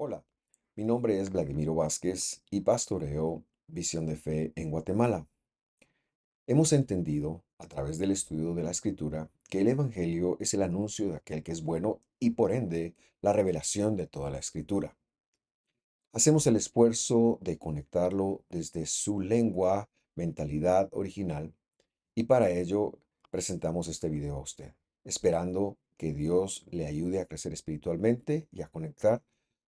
Hola, mi nombre es Vladimiro Vázquez y pastoreo Visión de Fe en Guatemala. Hemos entendido, a través del estudio de la Escritura, que el Evangelio es el anuncio de aquel que es bueno y por ende la revelación de toda la Escritura. Hacemos el esfuerzo de conectarlo desde su lengua, mentalidad original y para ello presentamos este video a usted, esperando que Dios le ayude a crecer espiritualmente y a conectar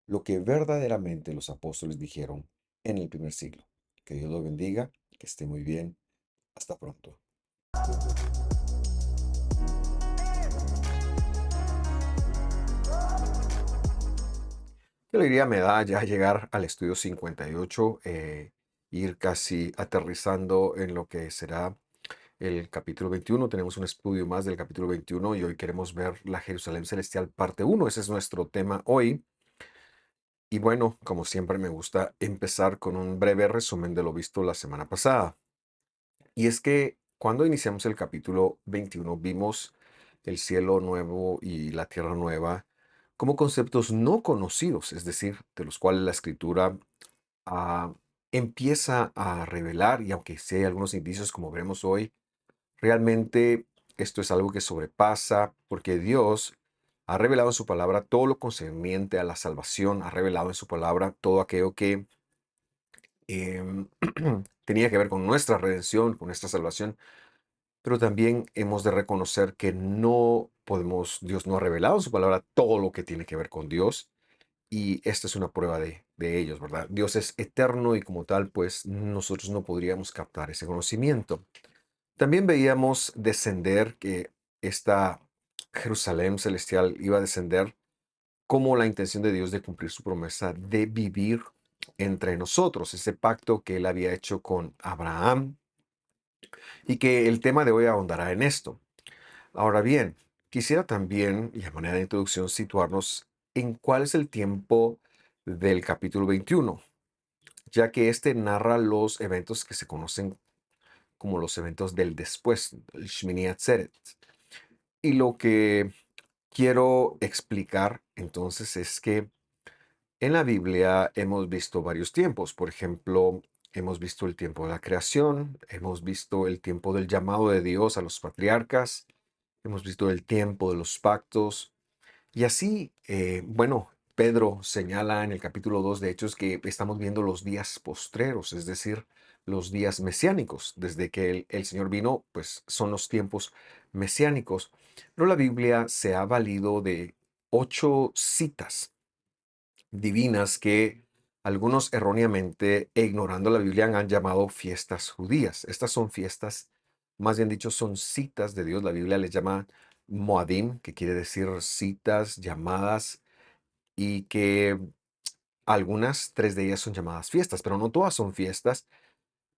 lo que verdaderamente los apóstoles dijeron en el primer siglo. Que Dios lo bendiga, que esté muy bien. Hasta pronto. Qué alegría me da ya llegar al estudio 58, ir casi aterrizando en lo que será el capítulo 21. Tenemos un estudio más del capítulo 21 y hoy queremos ver la Jerusalén Celestial parte uno. Ese es nuestro tema hoy. Y bueno, como siempre me gusta empezar con un breve resumen de lo visto la semana pasada. Y es que cuando iniciamos el capítulo 21 vimos el cielo nuevo y la tierra nueva como conceptos no conocidos, es decir, de los cuales la escritura ah, empieza a revelar, y aunque sí hay algunos indicios como veremos hoy, realmente esto es algo que sobrepasa porque Dios ha revelado en su palabra todo lo concerniente a la salvación, ha revelado en su palabra todo aquello que em, tenía que ver con nuestra redención, con nuestra salvación, pero también hemos de reconocer que no podemos, Dios no ha revelado en su palabra todo lo que tiene que ver con Dios y esta es una prueba de ellos, ¿verdad? Dios es eterno y como tal, pues nosotros no podríamos captar ese conocimiento. También veíamos descender que esta Jerusalén celestial iba a descender como la intención de Dios de cumplir su promesa de vivir entre nosotros, ese pacto que él había hecho con Abraham y que el tema de hoy ahondará en esto. Ahora bien, quisiera también, y a manera de introducción, situarnos en cuál es el tiempo del capítulo 21, ya que este narra los eventos que se conocen como los eventos del después, el Shmini Atzeret. Y lo que quiero explicar entonces es que en la Biblia hemos visto varios tiempos. Por ejemplo, hemos visto el tiempo de la creación, hemos visto el tiempo del llamado de Dios a los patriarcas, hemos visto el tiempo de los pactos. Y así, bueno, Pedro señala en el capítulo 2 de Hechos que estamos viendo los días postreros, es decir, los días mesiánicos. Desde que el Señor vino, pues son los tiempos mesiánicos. Pero la Biblia se ha valido de 8 citas divinas que algunos erróneamente e ignorando la Biblia han llamado fiestas judías. Estas son fiestas, más bien dicho, son citas de Dios. La Biblia les llama Moadim, que quiere decir citas, llamadas, y que algunas, 3 de ellas son llamadas fiestas, pero no todas son fiestas,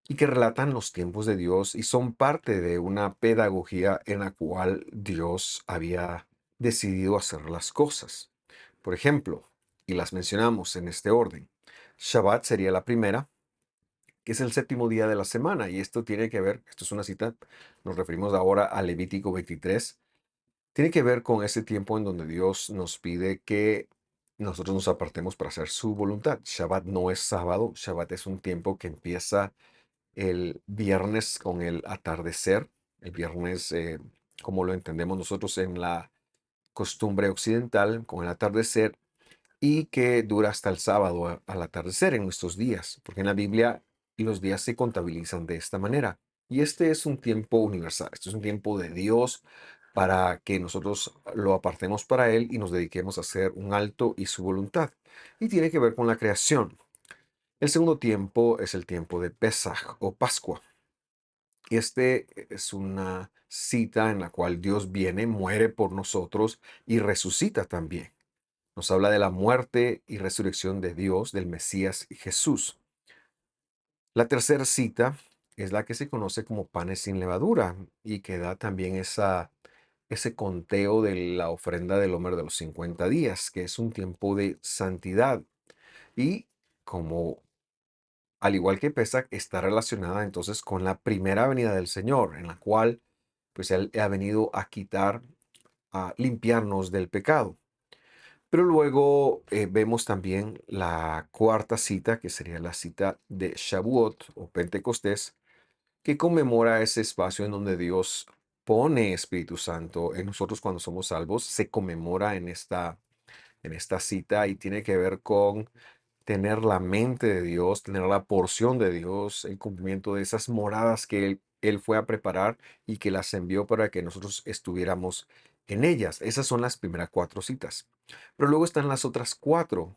y que relatan los tiempos de Dios y son parte de una pedagogía en la cual Dios había decidido hacer las cosas. Por ejemplo, y las mencionamos en este orden, Shabbat sería la primera, que es el séptimo día de la semana, y esto tiene que ver, esto es una cita, nos referimos ahora a Levítico 23, tiene que ver con ese tiempo en donde Dios nos pide que nosotros nos apartemos para hacer su voluntad. Shabbat no es sábado, Shabbat es un tiempo que empieza el viernes con el atardecer, el viernes como lo entendemos nosotros en la costumbre occidental, con el atardecer, y que dura hasta el sábado al atardecer en nuestros días, porque en la Biblia los días se contabilizan de esta manera. Y este es un tiempo universal, este es un tiempo de Dios para que nosotros lo apartemos para Él y nos dediquemos a hacer un alto y su voluntad. Y tiene que ver con la creación. El segundo tiempo es el tiempo de Pesaj o Pascua. Este es una cita en la cual Dios viene, muere por nosotros y resucita también. Nos habla de la muerte y resurrección de Dios, del Mesías Jesús. La tercera cita es la que se conoce como panes sin levadura y que da también ese conteo de la ofrenda del Homer de los 50 días, que es un tiempo de santidad. Y como al igual que Pesach, está relacionada entonces con la primera venida del Señor, en la cual pues Él ha venido a quitar, a limpiarnos del pecado. Pero luego vemos también la cuarta cita, que sería la cita de Shavuot o Pentecostés, que conmemora ese espacio en donde Dios pone Espíritu Santo en nosotros cuando somos salvos. Se conmemora en esta cita y tiene que ver con tener la mente de Dios, tener la porción de Dios, el cumplimiento de esas moradas que Él fue a preparar y que las envió para que nosotros estuviéramos en ellas. Esas son las primeras cuatro citas. Pero luego están las otras cuatro.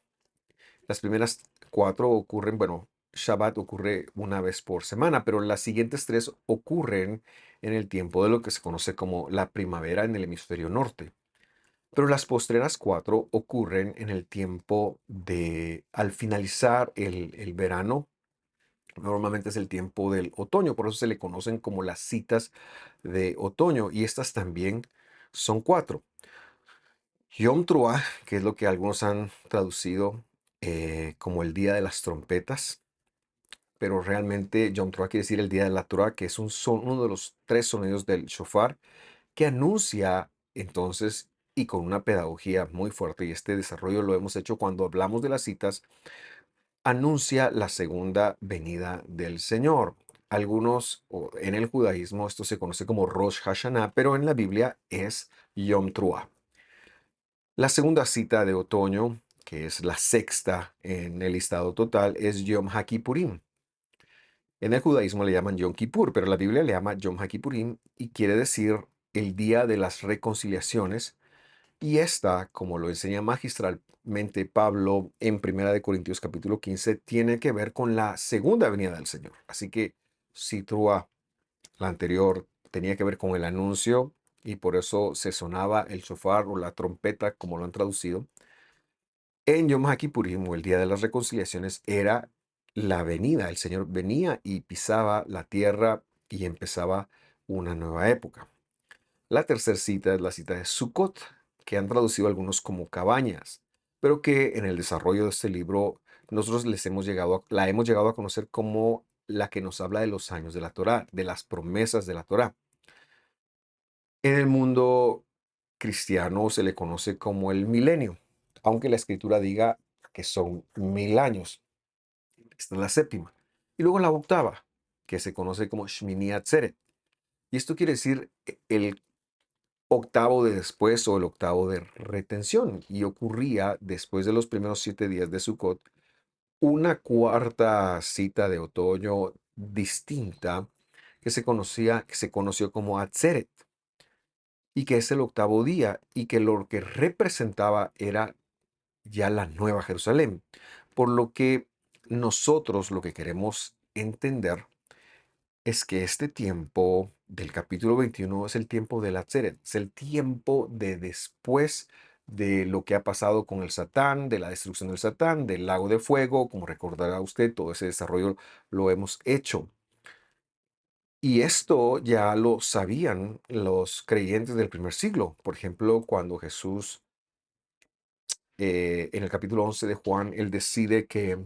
Las primeras cuatro ocurren, bueno, Shabbat ocurre una vez por semana, pero las siguientes tres ocurren en el tiempo de lo que se conoce como la primavera en el hemisferio norte. Pero las postreras cuatro ocurren en el tiempo de, al finalizar el verano, normalmente es el tiempo del otoño, por eso se le conocen como las citas de otoño, y estas también son cuatro. Yom Teruah, que es lo que algunos han traducido como el día de las trompetas, pero realmente Yom Teruah quiere decir el día de la Torah, que es uno de los tres sonidos del shofar, que anuncia entonces, y con una pedagogía muy fuerte, y este desarrollo lo hemos hecho cuando hablamos de las citas, anuncia la segunda venida del Señor. Algunos, o en el judaísmo, esto se conoce como Rosh Hashanah, pero en la Biblia es Yom Teruah. La segunda cita de otoño, que es la sexta en el listado total, es Yom HaKippurim. En el judaísmo le llaman Yom Kippur, pero la Biblia le llama Yom HaKippurim y quiere decir el día de las reconciliaciones. Y esta, como lo enseña magistralmente Pablo en Primera de Corintios capítulo 15, tiene que ver con la segunda venida del Señor. Así que Sitrua, la anterior, tenía que ver con el anuncio y por eso se sonaba el shofar o la trompeta, como lo han traducido. En Yom HaKippurim, o el Día de las Reconciliaciones, era la venida. El Señor venía y pisaba la tierra y empezaba una nueva época. La tercera cita es la cita de Sukkot, que han traducido algunos como cabañas, pero que en el desarrollo de este libro nosotros la hemos llegado a conocer como la que nos habla de los años de la Torá, de las promesas de la Torá. En el mundo cristiano se le conoce como el milenio, aunque la escritura diga que son 1000 años. Esta es la séptima. Y luego la octava, que se conoce como Shmini Atzeret. Y esto quiere decir el octavo de después o el octavo de retención. Y ocurría después de los primeros 7 días de Sukkot, una cuarta cita de otoño distinta que se conoció como Atzeret y que es el octavo día y que lo que representaba era ya la Nueva Jerusalén. Por lo que nosotros lo que queremos entender es que este tiempo del capítulo 21 es el tiempo del Atzeret, es el tiempo de después de lo que ha pasado con el Satán, de la destrucción del Satán, del lago de fuego, como recordará usted, todo ese desarrollo lo hemos hecho. Y esto ya lo sabían los creyentes del primer siglo. Por ejemplo, cuando Jesús, en el capítulo 11 de Juan, él decide que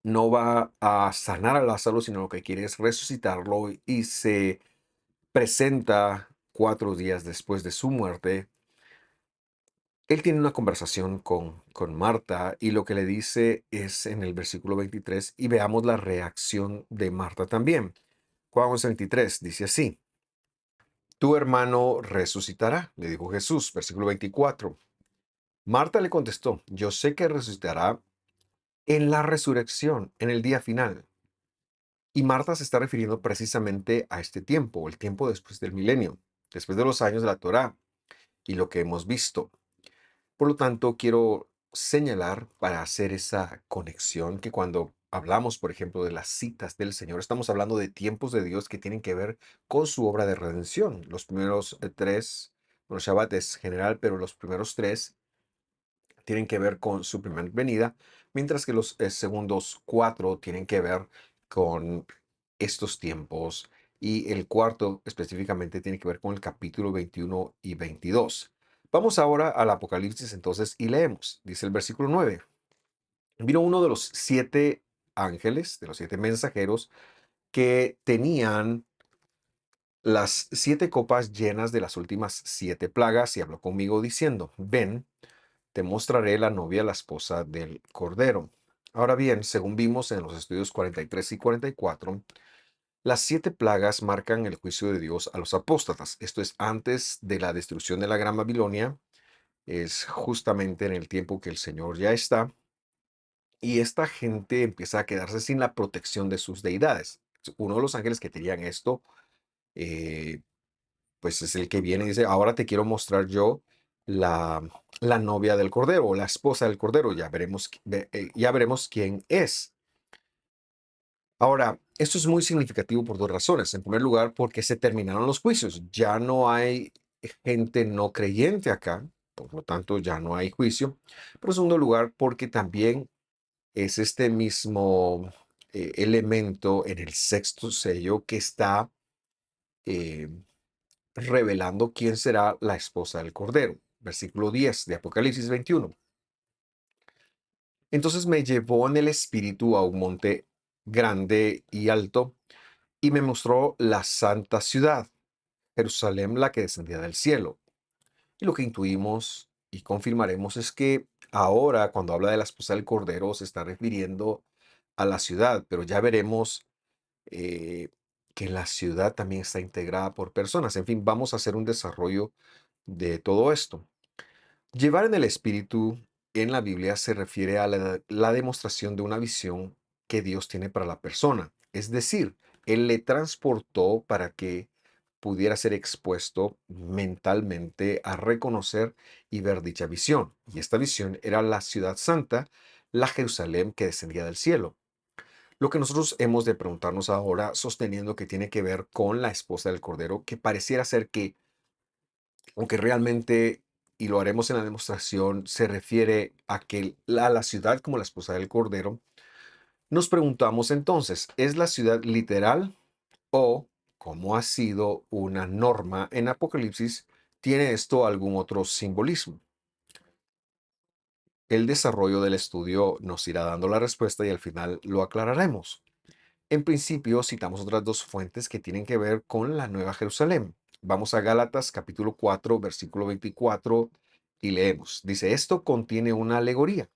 no va a sanar a Lázaro, sino lo que quiere es resucitarlo y se presenta 4 días después de su muerte. Él tiene una conversación con Marta y lo que le dice es en el versículo 23 y veamos la reacción de Marta también. Juan 11:23 dice así: Tu hermano resucitará, le dijo Jesús. Versículo 24. Marta le contestó: Yo sé que resucitará en la resurrección, en el día final. Y Marta se está refiriendo precisamente a este tiempo, el tiempo después del milenio, después de los años de la Torá y lo que hemos visto. Por lo tanto, quiero señalar para hacer esa conexión que cuando hablamos, por ejemplo, de las citas del Señor, estamos hablando de tiempos de Dios que tienen que ver con su obra de redención. Los primeros tres, bueno, Shabbat es general, pero los primeros tres tienen que ver con su primera venida, mientras que los segundos cuatro tienen que ver con estos tiempos y el cuarto específicamente tiene que ver con el capítulo 21 y 22. Vamos ahora al Apocalipsis entonces y leemos. Dice el versículo 9. Vino uno de los 7 ángeles, de los 7 mensajeros, que tenían las 7 copas llenas de las últimas 7 plagas y habló conmigo diciendo, ven, te mostraré la novia, la esposa del Cordero. Ahora bien, según vimos en los estudios 43 y 44, las 7 plagas marcan el juicio de Dios a los apóstatas. Esto es antes de la destrucción de la Gran Babilonia, es justamente en el tiempo que el Señor ya está, y esta gente empieza a quedarse sin la protección de sus deidades. Uno de los ángeles que tenían esto, eh, pues es el que viene y dice, ahora te quiero mostrar yo la, la novia del Cordero, o la esposa del Cordero, ya veremos quién es. Ahora, esto es muy significativo por dos razones. En primer lugar, porque se terminaron los juicios. Ya no hay gente no creyente acá, por lo tanto ya no hay juicio. Pero en segundo lugar, porque también es este mismo elemento en el sexto sello que está eh, revelando quién será la esposa del Cordero. Versículo 10 de Apocalipsis 21. Entonces me llevó en el espíritu a un monte grande y alto y me mostró la santa ciudad, Jerusalén, la que descendía del cielo. Y lo que intuimos y confirmaremos es que ahora, cuando habla de la esposa del Cordero, se está refiriendo a la ciudad, pero ya veremos eh, que la ciudad también está integrada por personas. En fin, vamos a hacer un desarrollo de todo esto. Llevar en el espíritu en la Biblia se refiere a la demostración de una visión que Dios tiene para la persona. Es decir, Él le transportó para que pudiera ser expuesto mentalmente a reconocer y ver dicha visión. Y esta visión era la ciudad santa, la Jerusalén que descendía del cielo. Lo que nosotros hemos de preguntarnos ahora, sosteniendo que tiene que ver con la esposa del Cordero, que pareciera ser que aunque realmente, y lo haremos en la demostración, se refiere a la ciudad como la esposa del Cordero, nos preguntamos entonces, ¿es la ciudad literal o, como ha sido una norma en Apocalipsis, tiene esto algún otro simbolismo? El desarrollo del estudio nos irá dando la respuesta y al final lo aclararemos. En principio, citamos otras dos fuentes que tienen que ver con la Nueva Jerusalén. Vamos a Gálatas capítulo 4, versículo 24 y leemos. Dice, esto contiene una alegoría.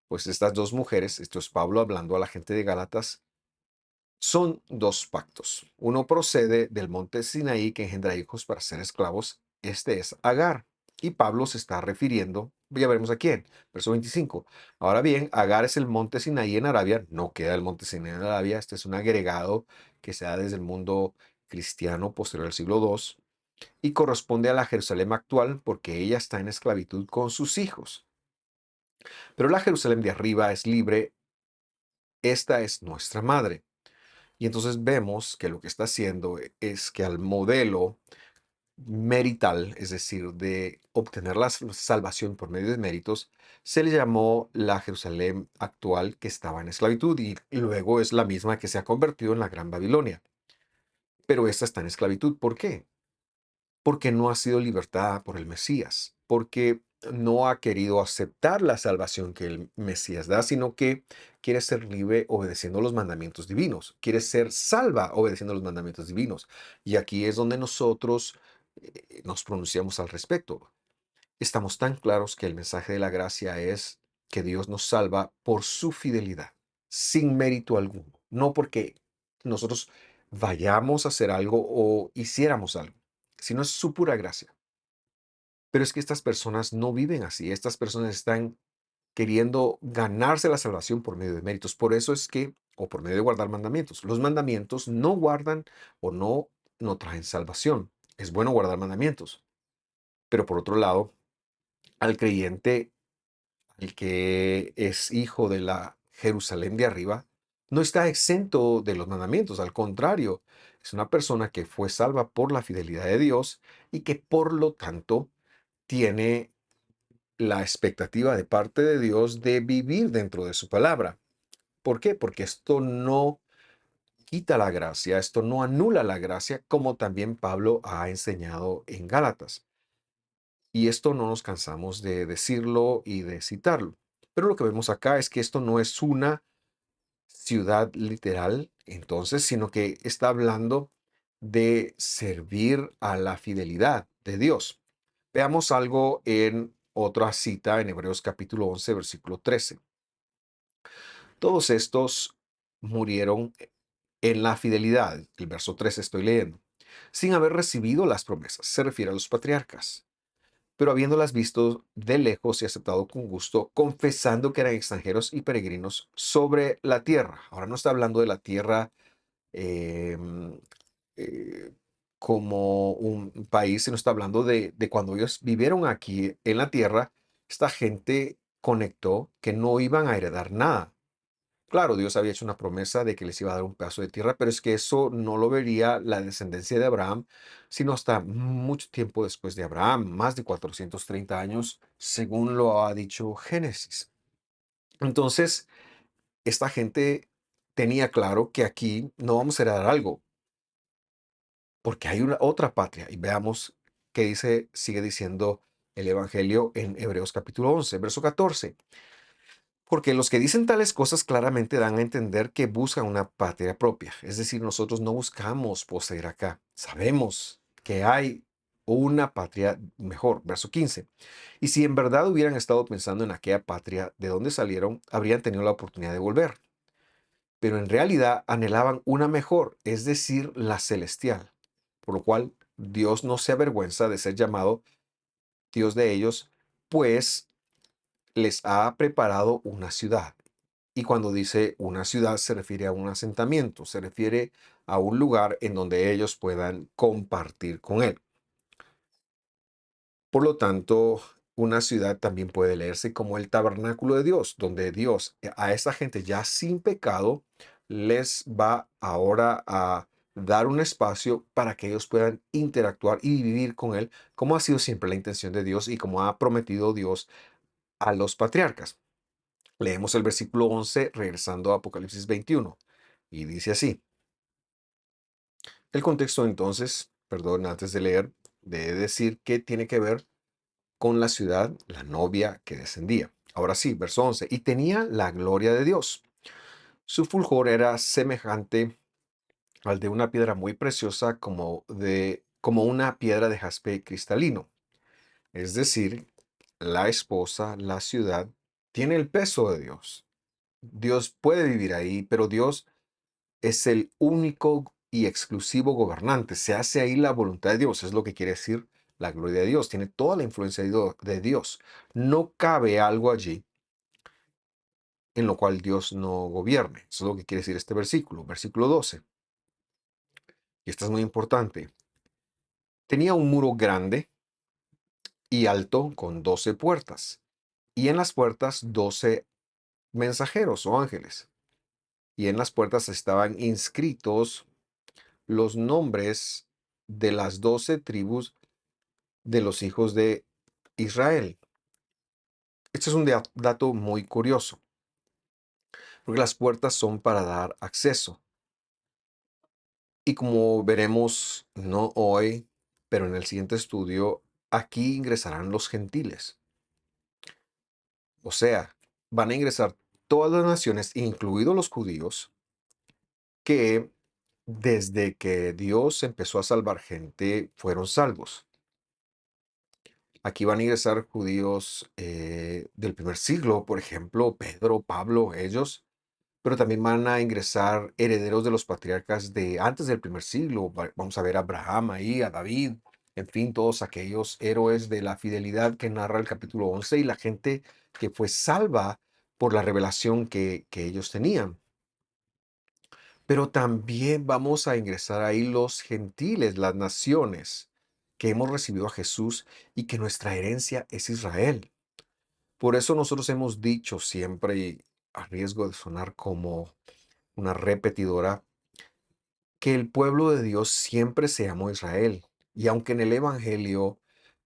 Pues estas dos mujeres, esto es Pablo hablando a la gente de Gálatas, son dos pactos. Uno procede del monte Sinaí que engendra hijos para ser esclavos. Este es Agar. Y Pablo se está refiriendo, ya veremos a quién. Verso 25. Ahora bien, Agar es el monte Sinaí en Arabia. No queda el monte Sinaí en Arabia. Este es un agregado que se da desde el mundo cristiano posterior al siglo II y corresponde a la Jerusalén actual porque ella está en esclavitud con sus hijos. Pero la Jerusalén de arriba es libre. Esta es nuestra madre. Y entonces vemos que lo que está haciendo es que al modelo merital, es decir, de obtener la salvación por medio de méritos, se le llamó la Jerusalén actual que estaba en esclavitud y luego es la misma que se ha convertido en la Gran Babilonia. Pero esta está en esclavitud. ¿Por qué? Porque no ha sido libertada por el Mesías, porque no ha querido aceptar la salvación que el Mesías da, sino que quiere ser libre obedeciendo los mandamientos divinos, quiere ser salva obedeciendo los mandamientos divinos. Y aquí es donde nosotros nos pronunciamos al respecto. Estamos tan claros que el mensaje de la gracia es que Dios nos salva por su fidelidad, sin mérito alguno, no porque nosotros vayamos a hacer algo o hiciéramos algo, sino es su pura gracia. Pero es que estas personas no viven así, estas personas están queriendo ganarse la salvación por medio de méritos. Por eso es que, o por medio de guardar mandamientos, los mandamientos no guardan o no traen salvación. Es bueno guardar mandamientos, pero por otro lado, al creyente, el que es hijo de la Jerusalén de arriba, no está exento de los mandamientos, al contrario, es una persona que fue salva por la fidelidad de Dios y que por lo tanto tiene la expectativa de parte de Dios de vivir dentro de su palabra. ¿Por qué? Porque esto no quita la gracia, esto no anula la gracia, como también Pablo ha enseñado en Gálatas. Y esto no nos cansamos de decirlo y de citarlo. Pero lo que vemos acá es que esto no es una ciudad literal, entonces, sino que está hablando de servir a la fidelidad de Dios. Veamos algo en otra cita en Hebreos capítulo 11, versículo 13. Todos estos murieron en la fidelidad, el verso 13 estoy leyendo, sin haber recibido las promesas. Se refiere a los patriarcas, pero habiéndolas visto de lejos y aceptado con gusto, confesando que eran extranjeros y peregrinos sobre la tierra. Ahora no está hablando de la tierra em, eh, como un país, sino está hablando de cuando ellos vivieron aquí en la tierra, esta gente conectó que no iban a heredar nada. Claro, Dios había hecho una promesa de que les iba a dar un pedazo de tierra, pero es que eso no lo vería la descendencia de Abraham, sino hasta mucho tiempo después de Abraham, más de 430 años, según lo ha dicho Génesis. Entonces, esta gente tenía claro que aquí no vamos a heredar algo, porque hay una otra patria. Y veamos qué dice, sigue diciendo el Evangelio en Hebreos capítulo 11, verso 14. Porque los que dicen tales cosas claramente dan a entender que buscan una patria propia. Es decir, nosotros no buscamos poseer acá. Sabemos que hay una patria mejor. Verso 15. Y si en verdad hubieran estado pensando en aquella patria de donde salieron, habrían tenido la oportunidad de volver. Pero en realidad anhelaban una mejor, es decir, la celestial. Por lo cual Dios no se avergüenza de ser llamado Dios de ellos, pues les ha preparado una ciudad. Y cuando dice una ciudad se refiere a un asentamiento, se refiere a un lugar en donde ellos puedan compartir con él. Por lo tanto, una ciudad también puede leerse como el tabernáculo de Dios, donde Dios a esa gente ya sin pecado les va ahora a dar un espacio para que ellos puedan interactuar y vivir con él, como ha sido siempre la intención de Dios y como ha prometido Dios a los patriarcas. Leemos el versículo 11 regresando a Apocalipsis 21 y dice así. El contexto entonces, perdón, antes de leer, de decir que tiene que ver con la ciudad, la novia que descendía. Ahora sí, verso 11. Y tenía la gloria de Dios. Su fulgor era semejante al de una piedra muy preciosa como una piedra de jaspe cristalino. Es decir, la esposa, la ciudad, tiene el peso de Dios. Dios puede vivir ahí, pero Dios es el único y exclusivo gobernante. Se hace ahí la voluntad de Dios, es lo que quiere decir la gloria de Dios. Tiene toda la influencia de Dios. No cabe algo allí en lo cual Dios no gobierne. Eso es lo que quiere decir este versículo, versículo 12. Y esto es muy importante. Tenía un muro grande y alto con 12 puertas, y en las puertas 12 mensajeros o ángeles. Y en las puertas estaban inscritos los nombres de las 12 tribus de los hijos de Israel. Este es un dato muy curioso, porque las puertas son para dar acceso. Y como veremos, no hoy, pero en el siguiente estudio, aquí ingresarán los gentiles. O sea, van a ingresar todas las naciones, incluidos los judíos, que desde que Dios empezó a salvar gente, fueron salvos. Aquí van a ingresar judíos del primer siglo, por ejemplo, Pedro, Pablo, ellos, pero también van a ingresar herederos de los patriarcas de antes del primer siglo. Vamos a ver a Abraham ahí, a David, en fin, todos aquellos héroes de la fidelidad que narra el capítulo 11 y la gente que fue salva por la revelación que ellos tenían. Pero también vamos a ingresar ahí los gentiles, las naciones que hemos recibido a Jesús y que nuestra herencia es Israel. Por eso nosotros hemos dicho siempre, y a riesgo de sonar como una repetidora, que el pueblo de Dios siempre se llamó Israel. Y aunque en el Evangelio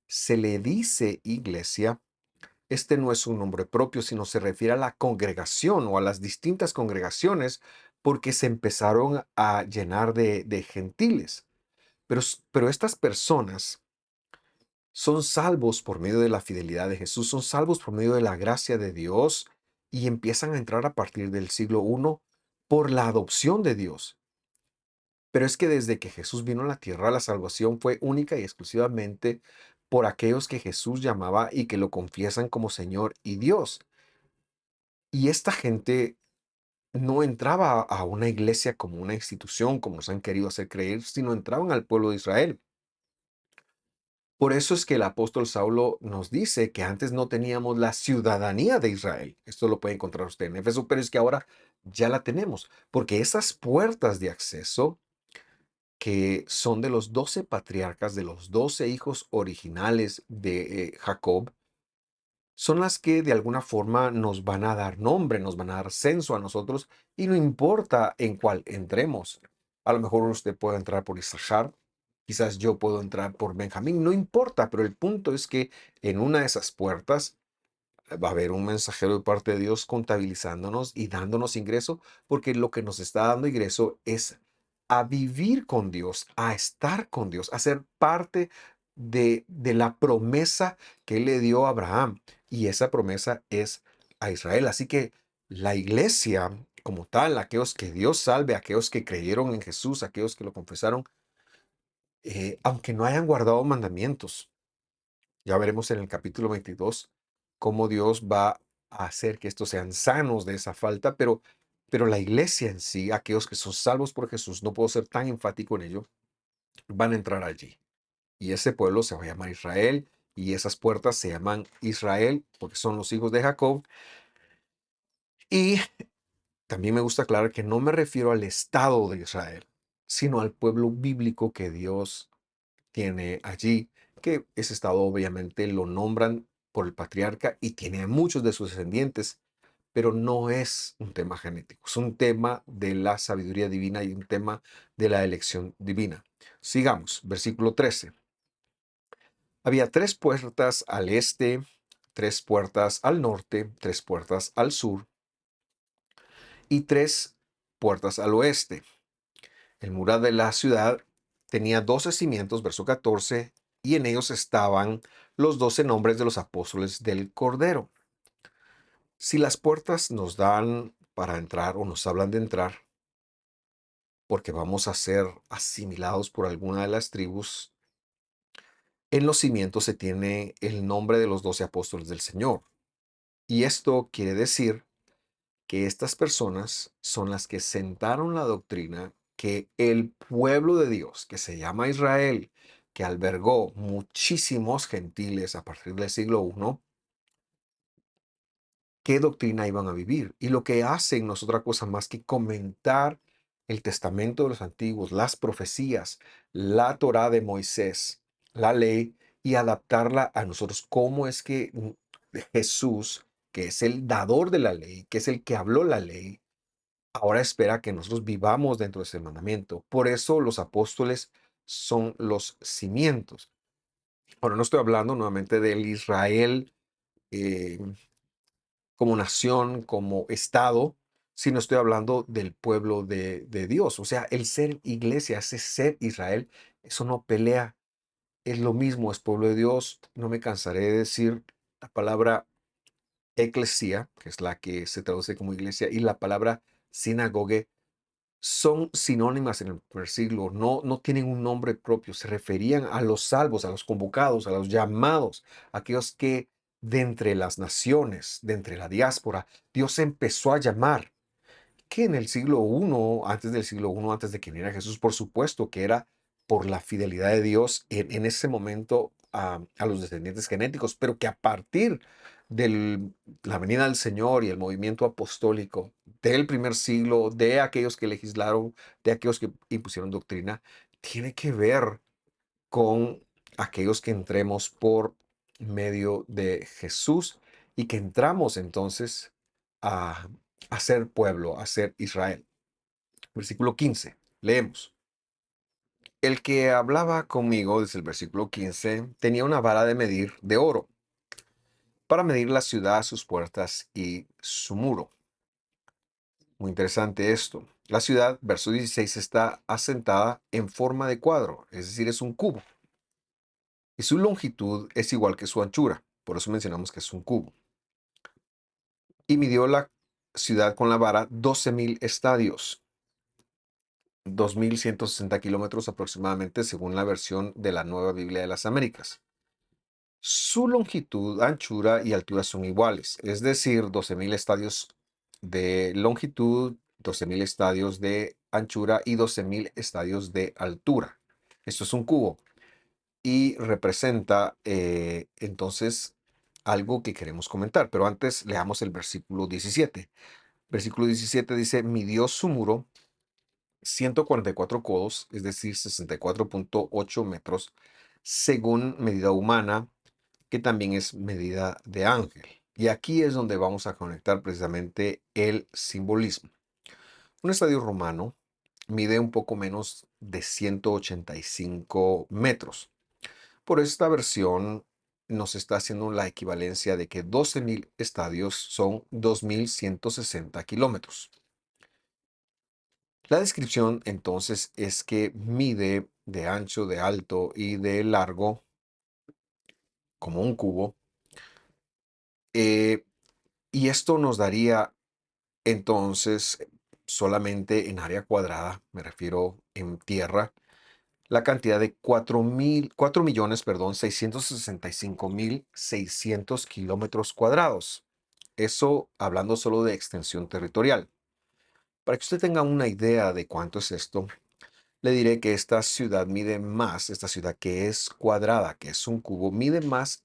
se le dice iglesia, este no es un nombre propio, sino se refiere a la congregación o a las distintas congregaciones porque se empezaron a llenar de gentiles. Pero estas personas son salvos por medio de la fidelidad de Jesús, son salvos por medio de la gracia de Dios y empiezan a entrar a partir del siglo I por la adopción de Dios. Pero es que desde que Jesús vino a la tierra, la salvación fue única y exclusivamente por aquellos que Jesús llamaba y que lo confiesan como Señor y Dios. Y esta gente no entraba a una iglesia como una institución, como nos han querido hacer creer, sino entraban al pueblo de Israel. Por eso es que el apóstol Saulo nos dice que antes no teníamos la ciudadanía de Israel. Esto lo puede encontrar usted en Éfeso, pero es que ahora ya la tenemos, porque esas puertas de acceso que son de los 12 patriarcas, de los 12 hijos originales de Jacob, son las que de alguna forma nos van a dar nombre, nos van a dar censo a nosotros y no importa en cuál entremos. A lo mejor usted puede entrar por Issachar, quizás yo puedo entrar por Benjamín, no importa, pero el punto es que en una de esas puertas va a haber un mensajero de parte de Dios contabilizándonos y dándonos ingreso, porque lo que nos está dando ingreso es a vivir con Dios, a estar con Dios, a ser parte de la promesa que Él le dio a Abraham. Y esa promesa es a Israel. Así que la iglesia como tal, aquellos que Dios salve, aquellos que creyeron en Jesús, aquellos que lo confesaron, aunque no hayan guardado mandamientos, ya veremos en el capítulo 22 cómo Dios va a hacer que estos sean sanos de esa falta, pero la iglesia en sí, aquellos que son salvos por Jesús, no puedo ser tan enfático en ello, van a entrar allí. Y ese pueblo se va a llamar Israel, y esas puertas se llaman Israel, porque son los hijos de Jacob. Y también me gusta aclarar que no me refiero al Estado de Israel, sino al pueblo bíblico que Dios tiene allí, que ese estado obviamente lo nombran por el patriarca y tiene a muchos de sus descendientes, pero no es un tema genético, es un tema de la sabiduría divina y un tema de la elección divina. Sigamos, versículo 13. Había tres puertas al este, tres puertas al norte, tres puertas al sur y tres puertas al oeste. El muro de la ciudad tenía 12 cimientos, verso 14, y en ellos estaban los 12 nombres de los apóstoles del Cordero. Si las puertas nos dan para entrar o nos hablan de entrar, porque vamos a ser asimilados por alguna de las tribus, en los cimientos se tiene el nombre de los 12 apóstoles del Señor. Y esto quiere decir que estas personas son las que sentaron la doctrina que el pueblo de Dios, que se llama Israel, que albergó muchísimos gentiles a partir del siglo I, qué doctrina iban a vivir. Y lo que hacen no es otra cosa más que comentar el testamento de los antiguos, las profecías, la Torá de Moisés, la ley, y adaptarla a nosotros. ¿Cómo es que Jesús, que es el dador de la ley, que es el que habló la ley, ahora espera que nosotros vivamos dentro de ese mandamiento? Por eso los apóstoles son los cimientos. Ahora no estoy hablando nuevamente del Israel eh, como nación, como Estado, sino estoy hablando del pueblo de Dios. O sea, el ser iglesia, ese ser Israel, eso no pelea, es lo mismo, es pueblo de Dios. No me cansaré de decir la palabra eclesia, que es la que se traduce como iglesia, y la palabra sinagogue son sinónimas en el primer siglo, no tienen un nombre propio, se referían a los salvos, a los convocados, a los llamados, aquellos que de entre las naciones, de entre la diáspora, Dios empezó a llamar, que en el siglo I, antes del siglo I, antes de que viniera Jesús, por supuesto que era por la fidelidad de Dios en ese momento a los descendientes genéticos, pero que a partir de la venida del Señor y el movimiento apostólico del primer siglo, de aquellos que legislaron, de aquellos que impusieron doctrina, tiene que ver con aquellos que entremos por medio de Jesús y que entramos entonces a, a ser pueblo, a ser Israel. Versículo 15, leemos. El que hablaba conmigo, desde el versículo 15, tenía una vara de medir de oro para medir la ciudad, sus puertas y su muro. Muy interesante esto. La ciudad, verso 16, está asentada en forma de cuadro, es decir, es un cubo. Y su longitud es igual que su anchura. Por eso mencionamos que es un cubo. Y midió la ciudad con la vara 12.000 estadios, 2.160 kilómetros aproximadamente, según la versión de la Nueva Biblia de las Américas. Su longitud, anchura y altura son iguales, es decir, 12.000 estadios de longitud, 12.000 estadios de anchura y 12.000 estadios de altura. Esto es un cubo y representa entonces algo que queremos comentar. Pero antes leamos el versículo 17. Versículo 17 dice, midió su muro 144 codos, es decir, 64.8 metros, según medida humana, que también es medida de ángel. Y aquí es donde vamos a conectar precisamente el simbolismo. Un estadio romano mide un poco menos de 185 metros. Por esta versión nos está haciendo la equivalencia de que 12.000 estadios son 2.160 kilómetros. La descripción entonces es que mide de ancho, de alto y de largo como un cubo. eh, y esto nos daría entonces solamente en área cuadrada, me refiero en tierra, la cantidad de 4 millones, perdón, 665.600 kilómetros cuadrados. Eso hablando solo de extensión territorial. Para que usted tenga una idea de cuánto es esto, le diré que esta ciudad mide más, esta ciudad que es cuadrada, que es un cubo, mide más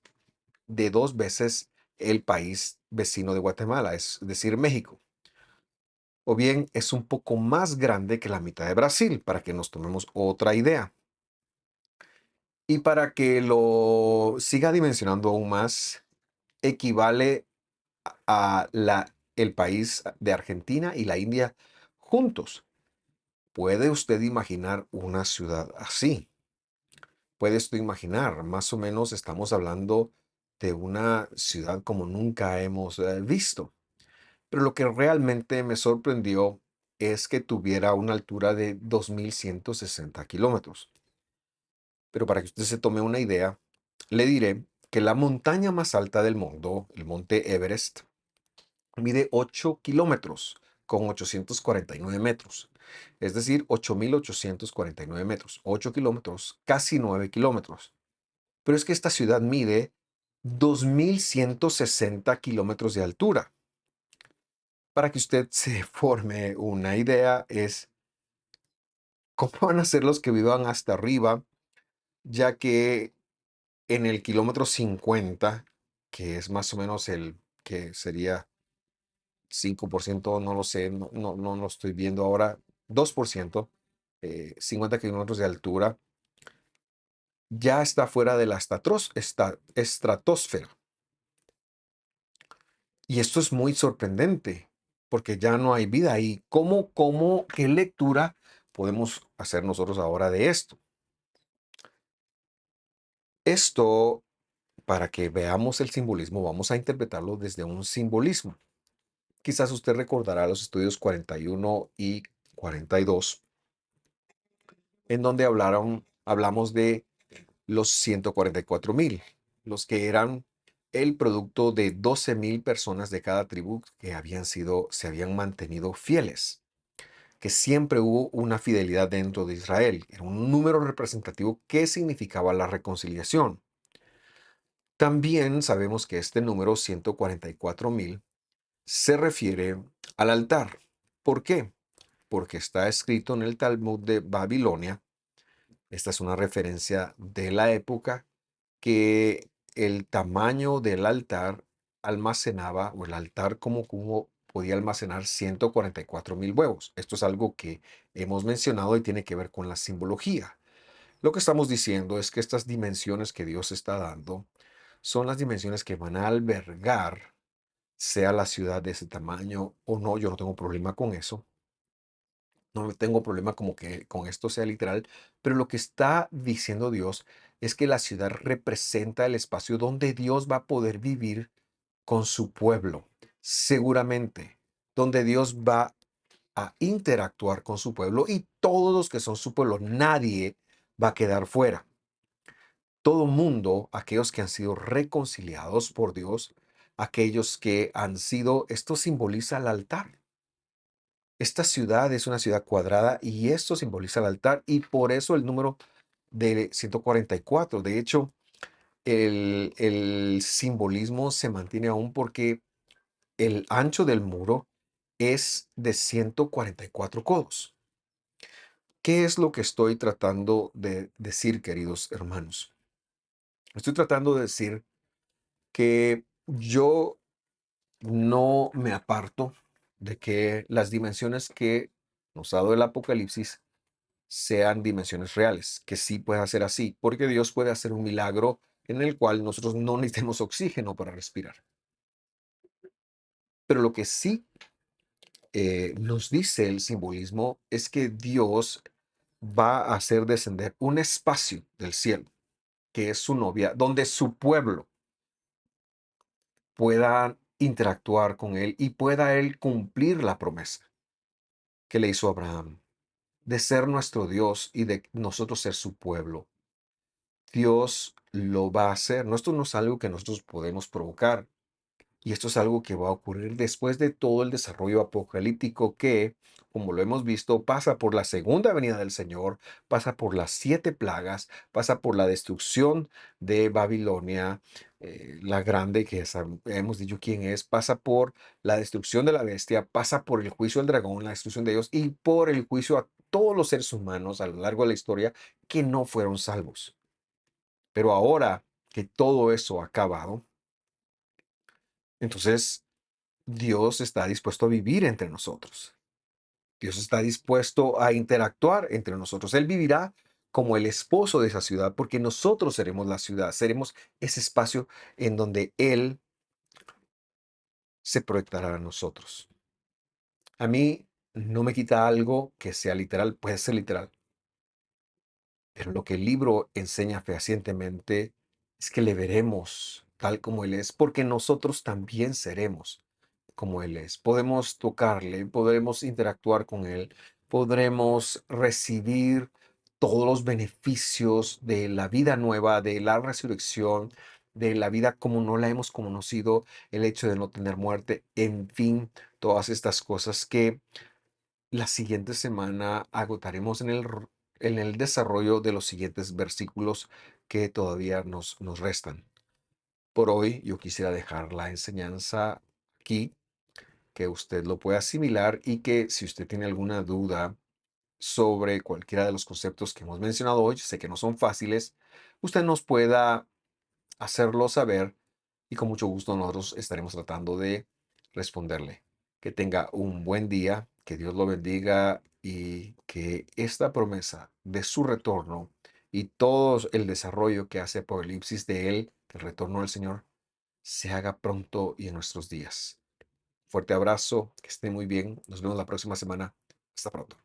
de 2 veces el país vecino de Guatemala, es decir, México. O bien es un poco más grande que la mitad de Brasil, para que nos tomemos otra idea. Y para que lo siga dimensionando aún más, equivale a el país de Argentina y la India juntos. ¿Puede usted imaginar una ciudad así? ¿Puede usted imaginar? Más o menos estamos hablando de una ciudad como nunca hemos visto. Pero lo que realmente me sorprendió es que tuviera una altura de 2.160 kilómetros. Pero para que usted se tome una idea, le diré que la montaña más alta del mundo, el monte Everest, mide 8 kilómetros con 849 metros. Es decir, 8.849 metros. 8 kilómetros, casi 9 kilómetros. Pero es que esta ciudad mide 2.160 kilómetros de altura. Para que usted se forme una idea, es cómo van a ser los que vivan hasta arriba, ya que en el kilómetro 50, que es más o menos el que sería 5%, no lo sé, no lo estoy viendo ahora, 2%, 50 kilómetros de altura, ya está fuera de la estratosfera. Y esto es muy sorprendente, porque ya no hay vida ahí. ¿Qué lectura podemos hacer nosotros ahora de esto? Esto, para que veamos el simbolismo, vamos a interpretarlo desde un simbolismo. Quizás usted recordará los estudios 41 y 42, en donde hablamos de los 144.000, los que eran el producto de 12.000 personas de cada tribu que se habían mantenido fieles, que siempre hubo una fidelidad dentro de Israel. Era un número representativo que significaba la reconciliación. También sabemos que este número 144.000 se refiere al altar. ¿Por qué? Porque está escrito en el Talmud de Babilonia. Esta es una referencia de la época, que el tamaño del altar almacenaba, o el altar como cubo podía almacenar 144.000 huevos. Esto es algo que hemos mencionado y tiene que ver con la simbología. Lo que estamos diciendo es que estas dimensiones que Dios está dando son las dimensiones que van a albergar, sea la ciudad de ese tamaño o no. Yo no tengo problema con eso. No tengo problema como que con esto sea literal, pero lo que está diciendo Dios es que la ciudad representa el espacio donde Dios va a poder vivir con su pueblo, seguramente, donde Dios va a interactuar con su pueblo y todos los que son su pueblo, nadie va a quedar fuera. Todo mundo, aquellos que han sido reconciliados por Dios, aquellos que han sido, esto simboliza el altar. Esta ciudad es una ciudad cuadrada y esto simboliza el altar, y por eso el número de 144. De hecho, el simbolismo se mantiene aún porque el ancho del muro es de 144 codos. ¿Qué es lo que estoy tratando de decir, queridos hermanos? Estoy tratando de decir que yo no me aparto de que las dimensiones que nos ha dado el Apocalipsis sean dimensiones reales, que sí pueda ser así, porque Dios puede hacer un milagro en el cual nosotros no necesitemos oxígeno para respirar. Pero lo que sí nos dice el simbolismo es que Dios va a hacer descender un espacio del cielo, que es su novia, donde su pueblo pueda interactuar con él y pueda él cumplir la promesa que le hizo a Abraham de ser nuestro Dios y de nosotros ser su pueblo. Dios lo va a hacer. No, esto no es algo que nosotros podemos provocar. Y esto es algo que va a ocurrir después de todo el desarrollo apocalíptico que, como lo hemos visto, pasa por la segunda venida del Señor, pasa por las 7 plagas, pasa por la destrucción de Babilonia, la grande, que hemos dicho quién es, pasa por la destrucción de la bestia, pasa por el juicio del dragón, la destrucción de ellos, y por el juicio a todos los seres humanos a lo largo de la historia que no fueron salvos. Pero ahora que todo eso ha acabado, entonces Dios está dispuesto a vivir entre nosotros. Dios está dispuesto a interactuar entre nosotros. Él vivirá como el esposo de esa ciudad, porque nosotros seremos la ciudad, seremos ese espacio en donde Él se proyectará a nosotros. A mí no me quita algo que sea literal, puede ser literal, pero lo que el libro enseña fehacientemente es que le veremos tal como Él es, porque nosotros también seremos como Él es. Podemos tocarle, podremos interactuar con Él, podremos recibir todos los beneficios de la vida nueva, de la resurrección, de la vida como no la hemos conocido, el hecho de no tener muerte, en fin, todas estas cosas que la siguiente semana agotaremos en el desarrollo de los siguientes versículos que todavía nos restan. Por hoy yo quisiera dejar la enseñanza aquí, que usted lo pueda asimilar y que si usted tiene alguna duda sobre cualquiera de los conceptos que hemos mencionado hoy, sé que no son fáciles, usted nos pueda hacerlo saber y con mucho gusto nosotros estaremos tratando de responderle. Que tenga un buen día, que Dios lo bendiga y que esta promesa de su retorno y todo el desarrollo que hace Apocalipsis de él, el retorno del Señor, se haga pronto y en nuestros días. Fuerte abrazo, que esté muy bien. Nos vemos la próxima semana. Hasta pronto.